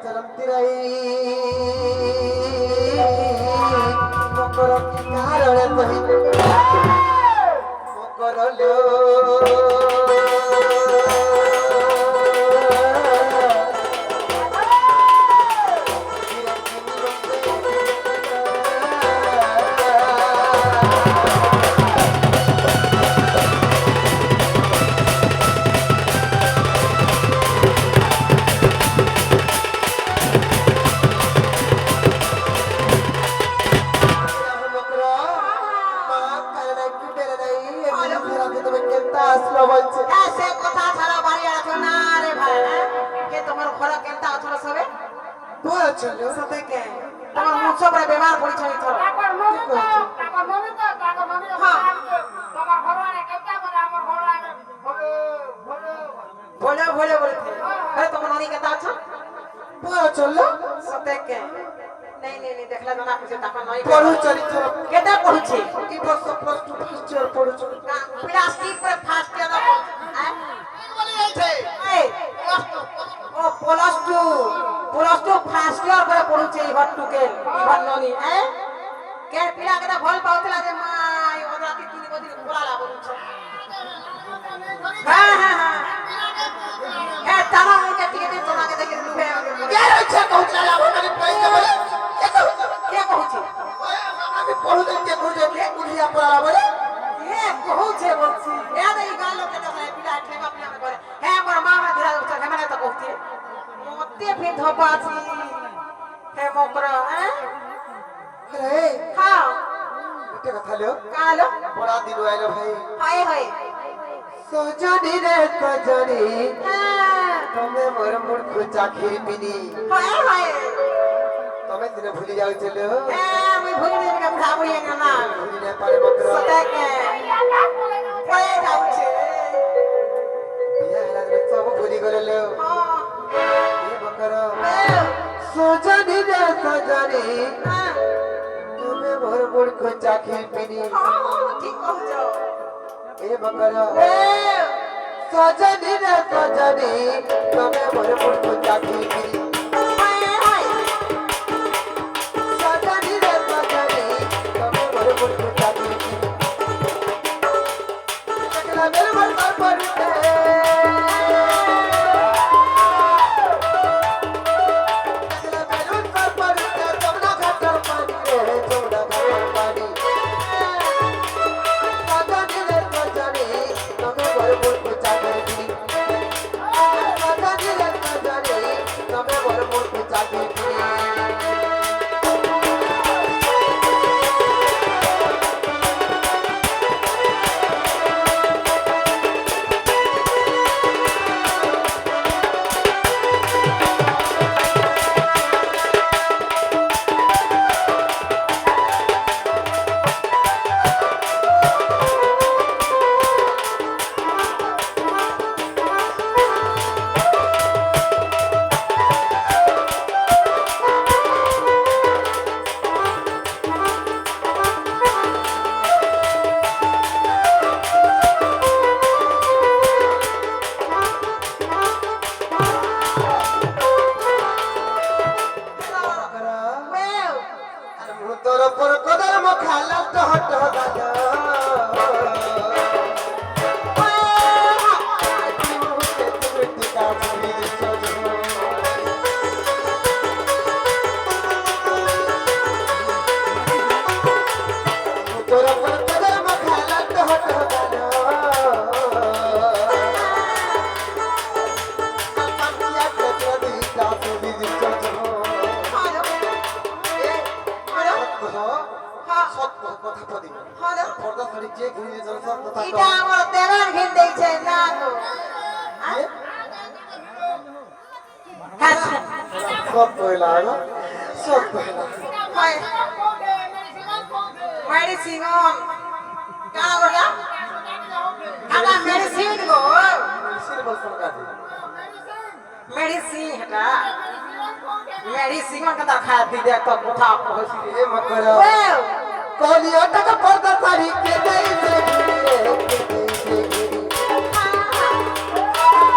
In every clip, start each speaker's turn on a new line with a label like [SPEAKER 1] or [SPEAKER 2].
[SPEAKER 1] চরন্তিরাই মকর কি কারণে তহি মকর লো সজনী রে সজনী তুমি মোর মূর্খ চাকরি পিনি তুমি দিনে ভুলি যাওছিল
[SPEAKER 2] আমি ভুলি যাই ভাবুই না
[SPEAKER 1] ভুলি না পারে বকর
[SPEAKER 2] সদাকে কয়ে যাচ্ছে
[SPEAKER 1] বিয়া হেলা দিনে সব ভুলি গেলো এ বকর সজনী রে সজনী তুমি মোর মূর্খ চাকরি পিনি
[SPEAKER 2] ঠিক কইছ
[SPEAKER 1] এ বকর সজনী রে সজনী তুমি মোর মূর্খ চাকরি পিনি সজনী রে সজনী তুমি মোর মূর্খ চাকরি পিনি দেখলা মেরে মন পড়তে सब पहला है ना सब पहला
[SPEAKER 2] मेडिसिन क्या बोला खाना मेडिसिन को
[SPEAKER 1] मेडिसिन बोल सुनका दे
[SPEAKER 2] मेडिसिन हटा मेडिसिन का दखा दी दे तो उठा पहुंची
[SPEAKER 1] ए मकरा कोलिया तक पर्दा सारी के दे से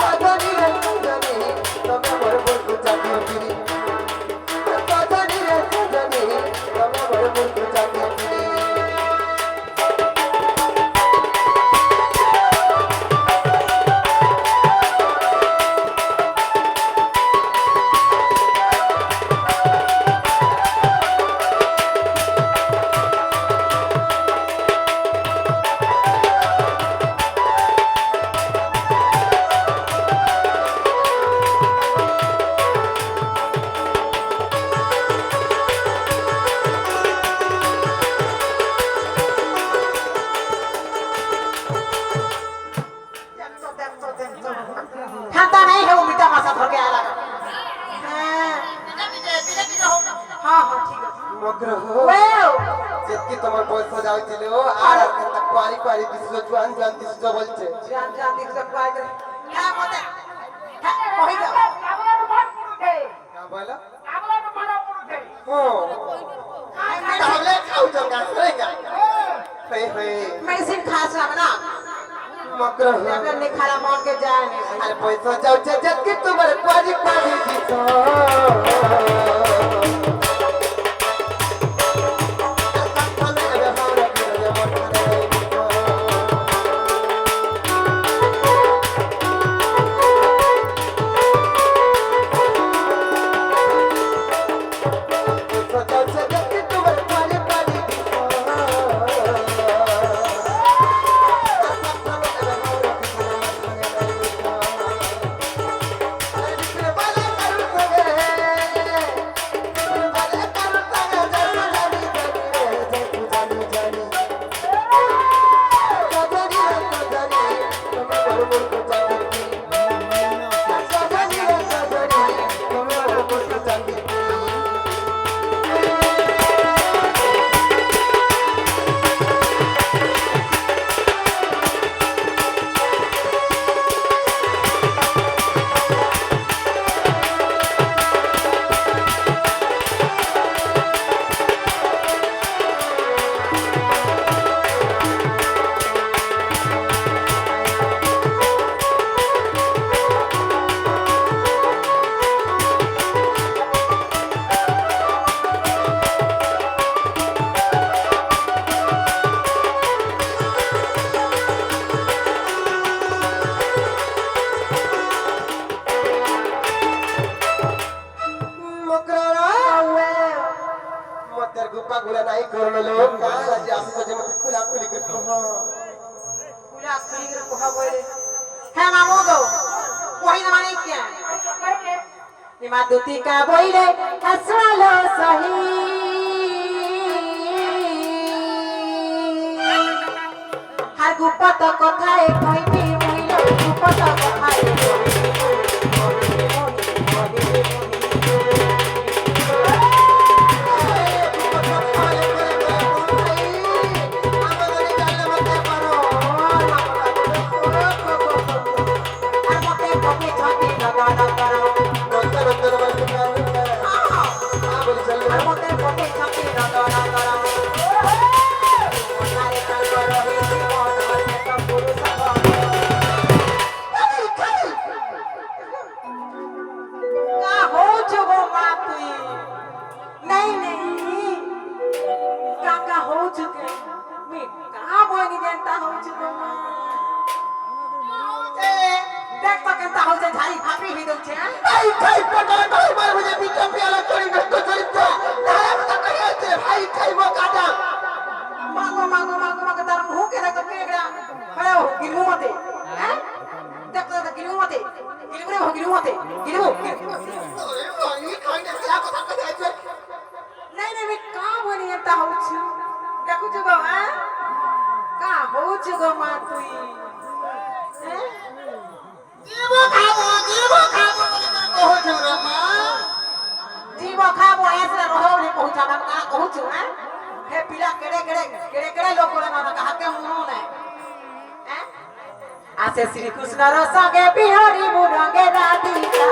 [SPEAKER 1] सजनी रे सजनी तमे मोर मोर को चाकी সোজা হয়েছিল আর একটা কোয়ারি কোয়ারি দিছিল জোয়ান জোয়ান দিছিল বলছে
[SPEAKER 2] জান জান দিছ কয় হ্যাঁ মতে হ্যাঁ কই যাও
[SPEAKER 1] না বলো
[SPEAKER 3] আমরা তো বড় পুরুষে
[SPEAKER 1] ও তাহলে খাও তো গাছ রে গা হে হে
[SPEAKER 2] মেডিসিন খাস না
[SPEAKER 1] মকর
[SPEAKER 2] ট্যাবলেট নে খালা মন के जाए नहीं
[SPEAKER 1] আর পয়সা যাও যে কি তোমার কোয়ারি কোয়ারি দিছ গুলা নাই করলো লোক কাল আজ আসতো যে মতে খুলা খুলি করতো
[SPEAKER 2] पूरा खुली कर कोहा बोले है मामो गो कोई ना माने क्या निमा दुती का बोले हसलो सही हर गुप्पत কথায় কইবি মইলো গুপ্পত কথায় आसे श्री कृष्ण रसगे बिहारी मुरंगे राधिका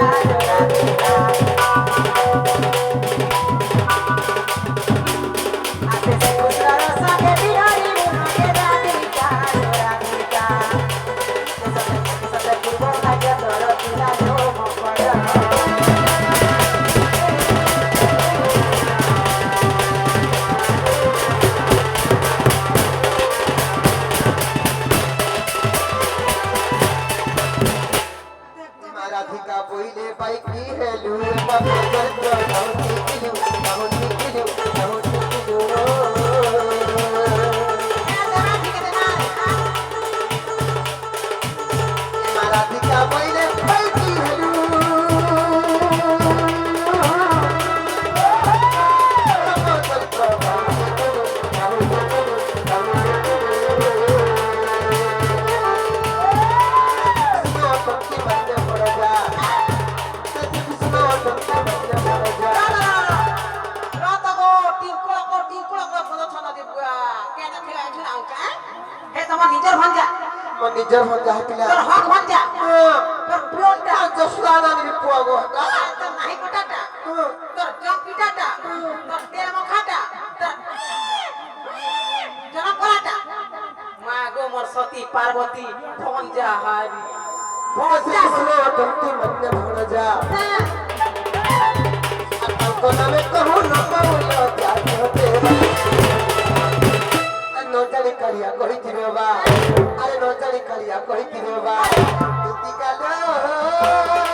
[SPEAKER 2] आसे श्री कृष्ण रसगे बिहारी मुरंगे राधिका राधिका सते पूर्व भाग्य तोर तुला जो मपड़
[SPEAKER 1] राधिका पहिले बाइक की हेलू बाबे चलतो बहुती किलू राधिका पहिले बाइक की हेलू बाबे चलतो
[SPEAKER 2] Tinkul aku,
[SPEAKER 1] আমার নিজের হন যাই পিলা
[SPEAKER 2] তোর হক ভঞ্জা তোর প্রিয়টা
[SPEAKER 1] যশোদা নানির পুয়া গো
[SPEAKER 2] তোর নাহি কোটাটা তোর জপিটাটা তোর তেল মখাটা তোর জনম করাটা মা গো মোর সতী পার্বতী ভঞ্জা হারি
[SPEAKER 1] ভজা হলো তুমি মনে ভুলে যা आपको नामे कहूँ न बोलो क्या कहते नौचारी करिया कोई तिरवा अरे नौचारी करिया कोई तिरवा तुती का लो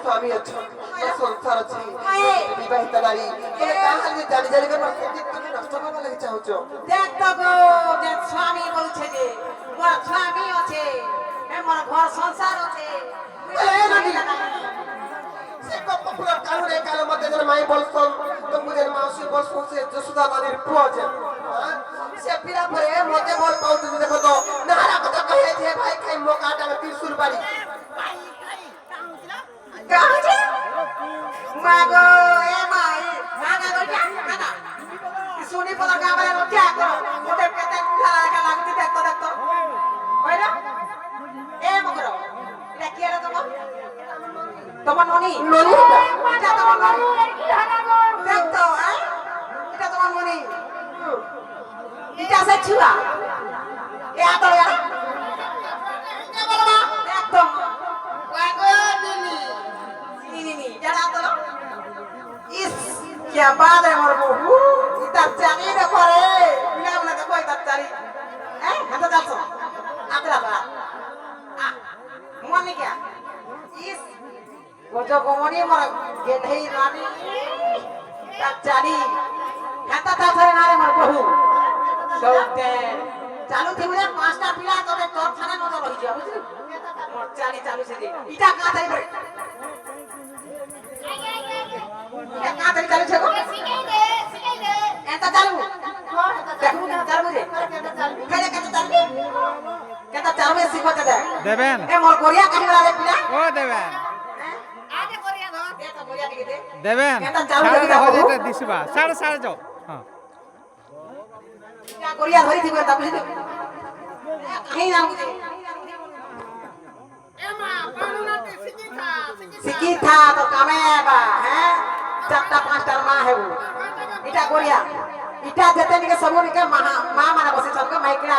[SPEAKER 1] स्वामी अच्छा संसार अच्छी विवाहित नारी तोरे काहल में जानी जानी कर তুমি নষ্ট করবা লাগি চাহুছো
[SPEAKER 2] দেখ তো গো যে স্বামী বলছে যে মোর স্বামী আছে মোর ঘর সংসার আছে
[SPEAKER 1] সে কপ পুরা কারণে কাল মধ্যে যেন মাই বলছন তো মুজের মাউসি বলছন সে যশোদা নারীর প্রয়োজন সে পিরা পরে মধ্যে বল পাও তুমি দেখো তো নারা কথা কহে যে ভাই খাই মোকাটা में त्रिशूल बाड़ी
[SPEAKER 2] कहां छे मागो ए माई मागा गो क्या काका सुनी पता का बारे में क्या करो मोटे केते खाला का लागती देख तो होइला ए मगरो এটা কি রে তোমার ননি
[SPEAKER 1] ननी
[SPEAKER 2] এটা তোমার ননি দেখ তো এটা তোমার ননি এটা সে ছুয়া এ আতো यार কে বলবা একদম ওয়াগো নিনি নিনি যারা তো ইস क्या बात है मोर बहू इता चाली रे करे बिना बना देखो इता चाली हाथ चालছো आतरा बा मन क्या इस गोजो गोमनी मोर गेधई रानी ता चाली हाथ चालছে না রে मोर बहू সৌতে চালু থি বলে পাঁচটা পিলা তোরে তোর থানে নজর রহি যা বুঝলি মোর চালি চালু সে দে ইটা কা থাই রে এটা কা থাই চালু ছে গো শিখাই দে এটা চালু দেখু না চালু রে কেটা কেটা চালু কেটা চালু শিখতে দে
[SPEAKER 3] দেবেন
[SPEAKER 2] এ মোর কোরিয়া কাহিলা রে পিলা
[SPEAKER 3] ও দেবেন
[SPEAKER 2] আগে কোরিয়া ধর এটা কোরিয়া দিকে দে
[SPEAKER 3] দেবেন
[SPEAKER 2] কেটা চালু
[SPEAKER 3] সাড়ে
[SPEAKER 2] দিকে
[SPEAKER 3] হয়ে
[SPEAKER 2] দেখো
[SPEAKER 3] যেতে দিছবা সাড়ে সাড়ে যাও হ্যাঁ
[SPEAKER 2] क्या कोरिया धरी थी बता बुझे कहीं ना मुझे एमा पानुनाते सिकी था तो कामे बा हैं चारटा पांचटा मां है वो इटा कोरिया इटा जते निके सब निके मां माने बसे सबके माइकड़ा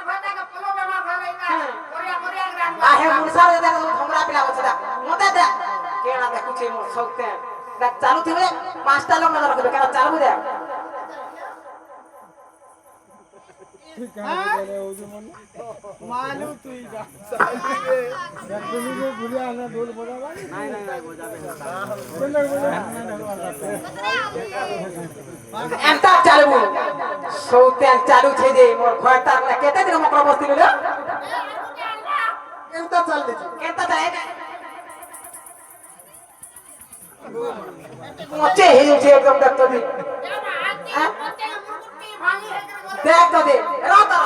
[SPEAKER 2] भटा का पलो बेमार थाले इटा कोरिया कोरिया ग्राम आहे मुरसा दे हमरा पिला बसदा मते दे केना देखु छे मोर सौते देख चालू थी बे पांचटा लोग नजर रखबे केना चालू दे
[SPEAKER 3] मालूम तू ही जा তুমি যে ভুলে আনা ঢোল বজাবা নাই নাই নাই বজাবে
[SPEAKER 2] এন্তা চালু সৌতে চালু ছে দে মোর ঘরটা না কেতে দিন মকর বসতি রে
[SPEAKER 1] এন্তা চাল দিছি
[SPEAKER 2] কেতা যায় মোচে হিলছে একদম দেখতো দি দেখ তো দে রাতো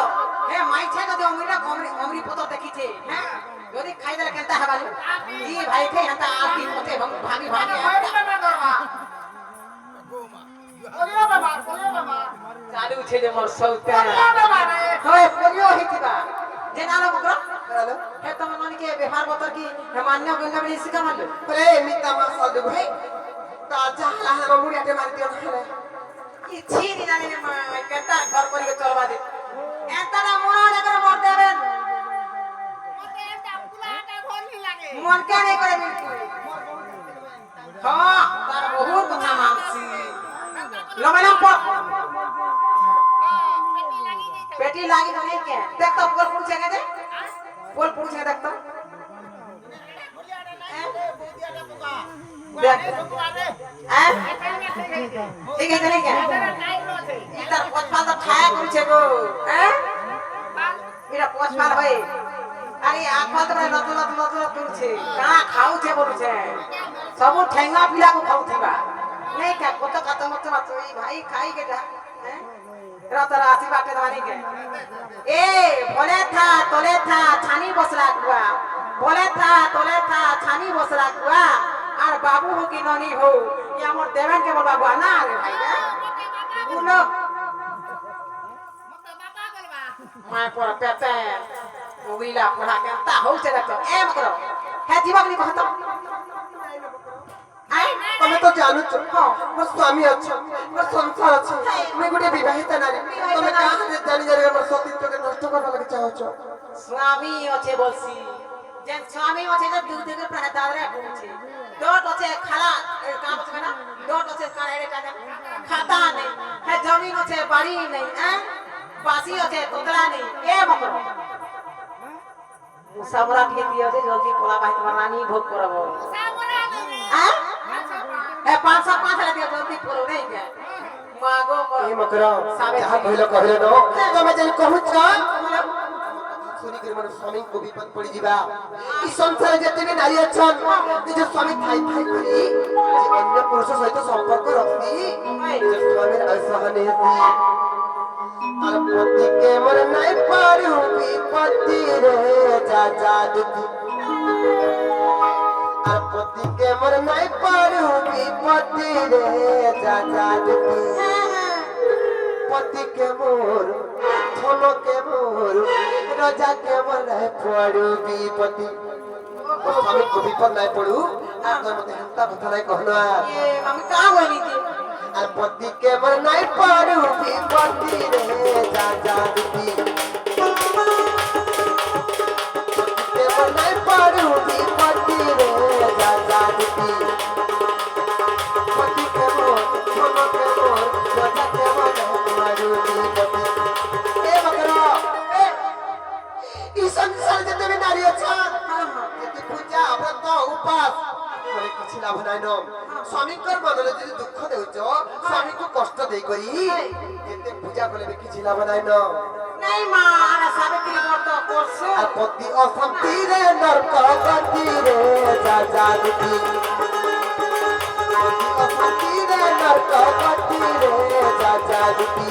[SPEAKER 2] হে মাই ছে তো অমরিটা অমরি পতো দেখিছে হ্যাঁ যদি খাই দে কেনতা হবালি ই ভাই খাই হাতা আতি পতে ভাগি ভাগি চালু ছে দে মোর সৌতে হয় পরিও হিতিবা যে নালো মকর
[SPEAKER 1] হ্যালো
[SPEAKER 2] হে তো মনকে ব্যবহার বত কি হে মান্য গঙ্গা বলি শিখা মানলো
[SPEAKER 1] রে মিতা মাসা দেব হে তা জাহলা হানা মুড়িয়াতে মারি দিও না
[SPEAKER 2] ইছি দিনা নে কেনতা ঘর করি চলবা দে এতটা মনে করে মর দেবেন মতে এটা পুলাটা ঘর নি লাগে মন কে নাই করে বিলকুল হ্যাঁ তার বহুত কথা মানছি লমেলাম পর পেটি লাগি তো নেই কে দেখ তো বল পুছে গে দে বল পুছে দেখ তো দেখ হ্যাঁ ঠিক আছে নাকি ইতার পছপাল তো খায়া করছে গো হ্যাঁ এরা পছপাল হয় আরে আখল তো নতুন নতুন নতুন করছে কাঁ খাউছে বলছে সব ঠেঙ্গা পিলাକୁ খাউথিবা নেই কা কত কত মত মত এই ভাই খাই কেটা হ্যাঁ রাতার আসি বাটে দানি কে এ বলে থা তোলে থা ছানি বসরা কুয়া বলে থা তোলে থা ছানি বসরা কুয়া আর বাবু হো কি ননি হো ই আমর দেবেন কে বাবু না রে ভাই উলো মায় পড়া পেপে মোবিলা পড়া কেনতা হউছে দেখো এম করো হে জীবকনি কহতো আই
[SPEAKER 1] তুমি তো জানো তো মোর স্বামী আছে মোর সংসার আছে আমি গোটে বিবাহিতা নারী তুমি কাহাতে জানি জানি মোর সতীত্বকে নষ্ট করবা লাগি চাহছ
[SPEAKER 2] স্বামী আছে বলছি যে স্বামী আছে যে দুধ থেকে প্রায় দাদরে পৌঁছে ডট আছে খালা কাম আছে না ডট আছে কারে টাকা খাতা নেই হে জমিন আছে বাড়ি নেই হ্যাঁ বাসি আছে তোতলা নেই এ মকর মুসাবরা দিয়ে দিয়ে আছে জলদি পোলা ভাই তোমার রানী ভোগ করাবো হ্যাঁ এ 505 লাগে জলদি পড়ো নেই কে মাগো
[SPEAKER 1] এই মকর যাহা কহিল কহিল নো তুমি যেন কহুছ শুনি করে মোর স্বামী কো বিপদ পড়ি ଯିବା এই সংসারে যেতে বি নারী আছন নিজ স্বামী থাই থাই করি যে অন্য পুরুষ সহিত সম্পর্ক রাখি নিজ স্বামীর আশাহানে আর পতিকে মোর নাই পারু বিপত্তি রে যা যা দুতি আর পতিকে মোর নাই পারু বিপত্তি রে যা যা দুতি পতিকে মোর ধনকে মোর রাজাকে মোর নাই পারু বিপত্তি আমি কো বিপদ নাই পড়ু আর তোর মতে হন্তা কথা নাই কহনা
[SPEAKER 2] এ আমি কা বলি কি
[SPEAKER 1] আর পতিকে মোর নাই পারু বিপত্তি রে যা যা দুতি পতিকে মোর নাই পারু বিপত্তি রে যা যা দুতি পতিকে মোর ধনকে মোর রাজাকে মোর নাই পারু বিপত্তি এ বকরা এ এই সংসার যেতে বি নারী আছেন যেতে পূজা ব্রত উপাস করে কিছু লাভ নাই ন স্বামীকর মনলে যদি দুঃখ দেউছ স্বামীকে কষ্ট দেই করি যেতে পূজা কলে বি কিছু লাভ নাই ন
[SPEAKER 2] নাই মা আমরা সাবিত্রী ব্রত করছো
[SPEAKER 1] আর পতি অশান্তি রে নরক গতি রে যা যা দুতি পতি অশান্তি রে নরক গতি রে যা যা দুতি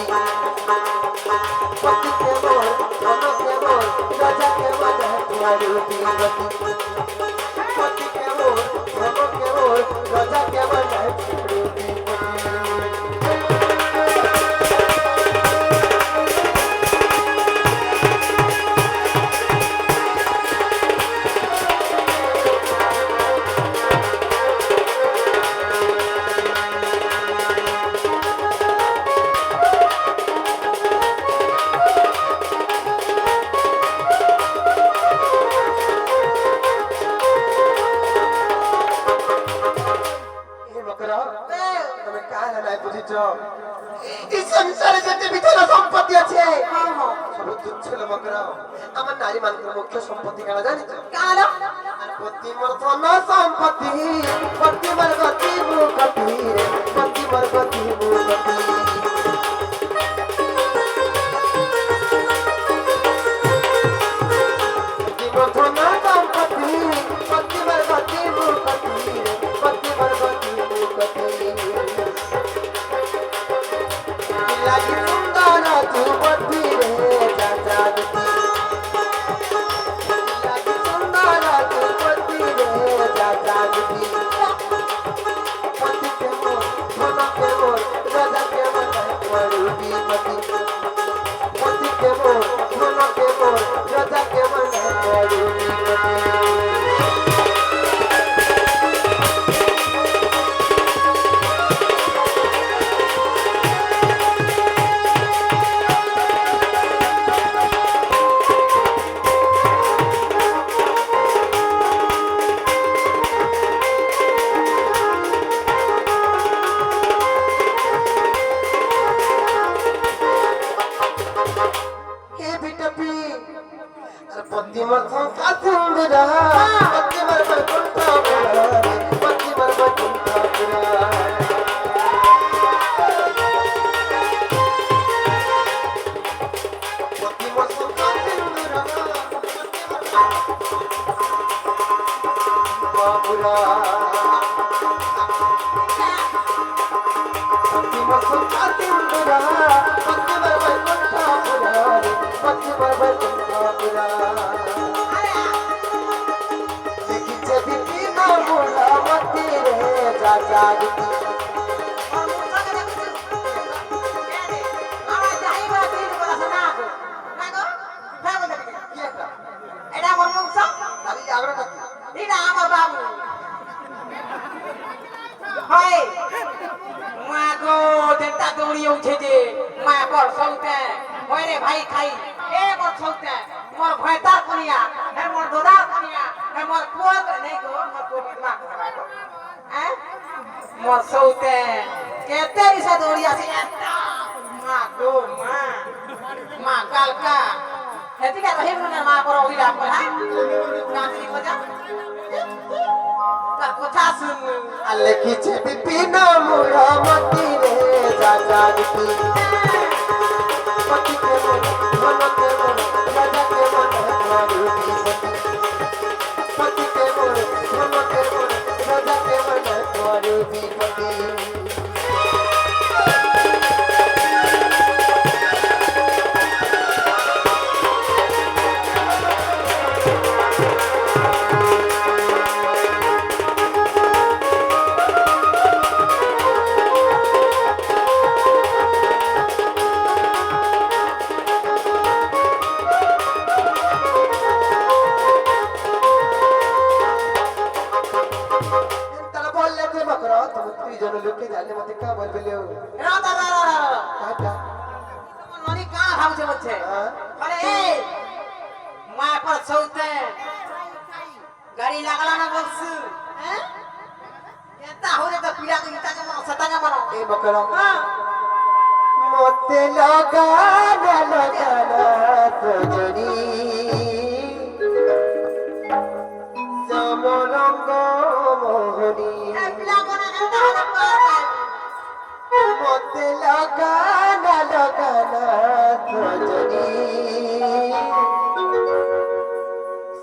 [SPEAKER 1] পতি কে মোর ধন কে মোর রাজা কে মোর পুয়ারু বিপতি পতি কে মোর ধন কে মোর রাজা কে মোর পুয়ারু বিপতি তুমি কাহলে নাই বুঝিছ এই সংসারে যেতে বিধন সম্পত্তি আছে সব তুচ্ছ মকর আমার নারী মানুষের মুখ্য সম্পত্তি কারা জানিছ
[SPEAKER 2] কালো
[SPEAKER 1] আর পতি মোর ধন সম্পত্তি পতি মোর গতি মুকতি রে পতি মোর গতি মুকতি পতি মোর ধন সম্পত্তি পতি মোর গতি মুকতি রে পতি মোর গতি মুকতি লাগি সুন্দর যুবতী রে যা যা দুতি লাগি সুন্দর যুবতী রে যা যা দুতি পতি কে মোর ধন কে মোর রাজা কে পুরা অন্তিম সুখাতিম পুরা অন্তিম বৈকুণ্ঠ পুরা অন্তিম বৈকুণ্ঠ পুরা দেখিছে বিপিন পুরা মন্দিরে যা যা গীতি
[SPEAKER 2] ভাই খাই এ মোর সৌতে মোর ভয়তার কনিয়া হে মোর দোদার কনিয়া হে মোর পুয়ার নেই গো মোর পুয়া বিধবা হ্যাঁ মোর সৌতে কেতে রিসা দৌড়ি আছে মা গো মা মা কালকা হেতিকা রহিম না মা পর ওইলা কই হ্যাঁ কাঁচি কথা তার কথা শুন
[SPEAKER 1] লিখিছে বিপিন পুরা মন্দিরে যা যা গীতি पति के मन राजा के मन द्वारूपी पति के मन राजा के मन द्वारूपी पति লোকে জানলে মতে কা বলবে লেও কাটা
[SPEAKER 2] ননি কা ভাবছে বলছে আরে এই মা পর সৌতে গাড়ি লাগলা না বলছু হ্যাঁ এটা হলে তো পিড়া কই তাকে মন সতাঙ্গা মানো
[SPEAKER 1] এই বকরা মতে লাগানা সজনী সমরঙ্গ মোহনী মতে লাগানা সজনী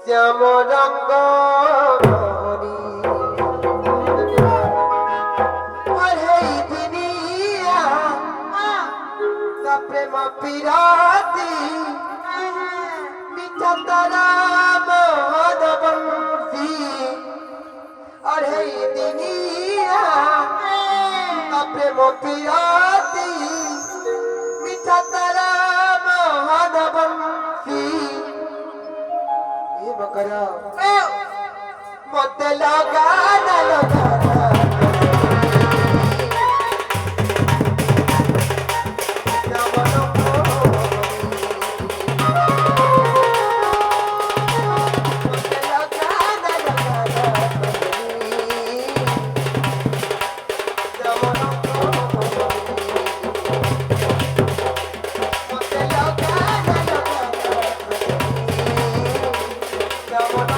[SPEAKER 1] শ্যাম রঙ্গ মোহনী ওই দুনিয়া প্রেম পিরাতি মিঠা তারা মোহন বংশী अरे दुनिया प्रेम पियाती मीठा तारा मोहन बंसी ये बकरा मत लगा ना लगा Come on.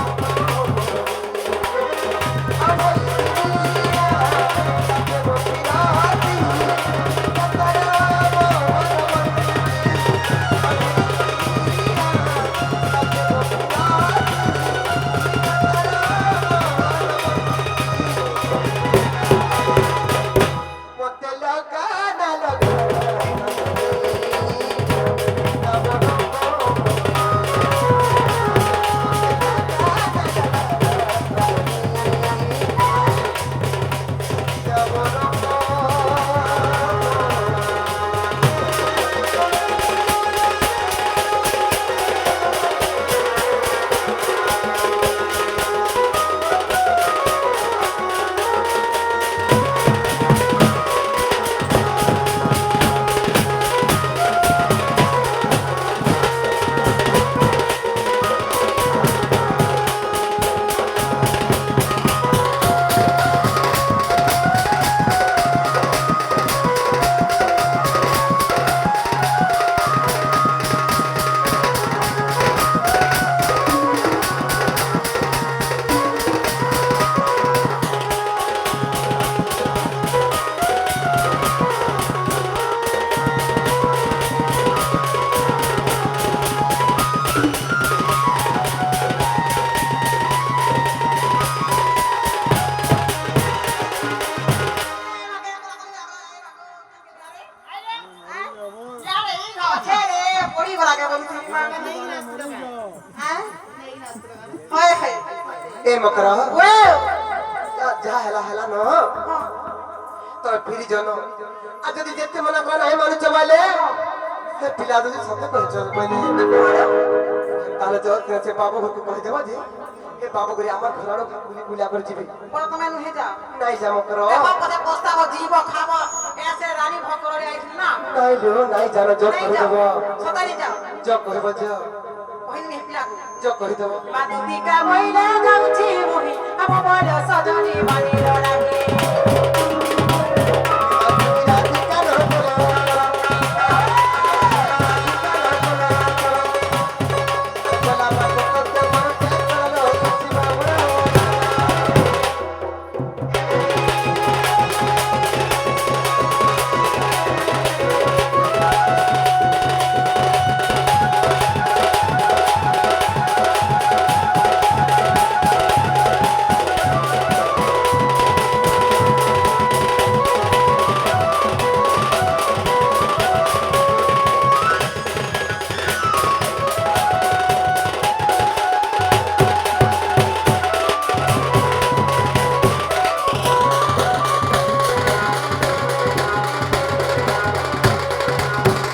[SPEAKER 1] ଏ ମକର
[SPEAKER 2] वे
[SPEAKER 1] ଯାହା ହେଲା ହେଲା ନ ତମେ ଫିରି ଜନ ଆଉ ଯଦି ଯେତେ ମନା କଲା ନାହିଁ ମାନୁଛ ବୋଇଲେ ସେ ପିଲା ଯଦି ସତ କହିଛ ବୋଇଲେ ତାହେଲେ ସେ ବାବୁ ଘରକୁ କହିଦେବ ଯେ ଏ ବାବୁ ଘରେ ଆମର ଘର ବୁଲିଆ କରି ଯିବେ
[SPEAKER 2] पर तमे नुहे जा
[SPEAKER 1] ନାଇଁ ଯା ମକର
[SPEAKER 2] देखो पदे पस्ताव जीव खाव ऐसे रानी भकर रे आइथिन ना
[SPEAKER 1] ନାଇଁ ଲୋ ନାଇଁ ଜାନ ଯୋଗ
[SPEAKER 2] नहीं जा
[SPEAKER 1] କହିଦେବ
[SPEAKER 2] सतारी जा
[SPEAKER 1] ଯୋଗ କହିବ ଯ
[SPEAKER 2] पहिन ने पिला को
[SPEAKER 1] ଯୋଗ କହିଦେବ
[SPEAKER 2] बादुती का मोइले जाउची